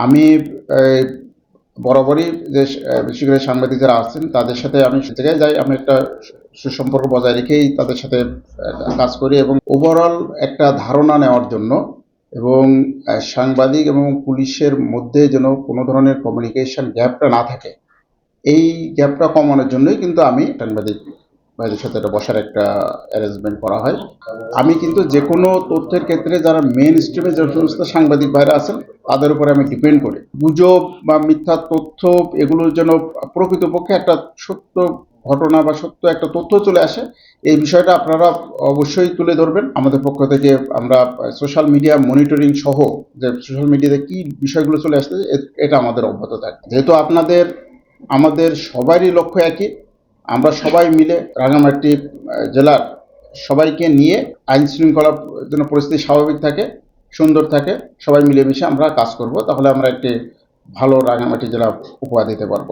আমি এই বরাবরই যে বিশেষ করে সাংবাদিক যারা আছেন তাদের সাথে আমি সে জায়গায় যাই, আমি একটা সুসম্পর্ক বজায় রেখেই তাদের সাথে কাজ করি এবং ওভারঅল একটা ধারণা নেওয়ার জন্য এবং সাংবাদিক এবং পুলিশের মধ্যে যেন কোনো ধরনের কমিউনিকেশন গ্যাপটা না থাকে, এই গ্যাপটা কমানোর জন্যই কিন্তু আমি সাংবাদিক ভাইদের সাথে একটা বসার একটা অ্যারেঞ্জমেন্ট করা হয়। আমি কিন্তু যে কোনো তথ্যের ক্ষেত্রে যারা মেন স্ট্রিমে যে সমস্ত সাংবাদিক ভাইরা আছেন তাদের উপরে আমি ডিপেন্ড করি। গুজব বা মিথ্যা তথ্য এগুলোর যেন প্রকৃতপক্ষে একটা সত্য ঘটনা বা সত্য একটা তথ্য চলে আসে, এই বিষয়টা আপনারা অবশ্যই তুলে ধরবেন। আমাদের পক্ষ থেকে আমরা সোশ্যাল মিডিয়া মনিটরিং সহ যে সোশ্যাল মিডিয়াতে কি বিষয়গুলো চলে আসছে এটা আমাদের অব্যাহত থাকবে। যেহেতু আপনাদের আমাদের সবারই লক্ষ্য একই, আমরা সবাই মিলে রাঙামাটি জেলার সবাইকে নিয়ে আইন শৃঙ্খলা যেন পরিস্থিতি স্বাভাবিক থাকে, সুন্দর থাকে, সবাই মিলেমিশে আমরা কাজ করব, তাহলে আমরা একটি ভালো রাঙামাটি জেলা উপহার দিতে পারবো।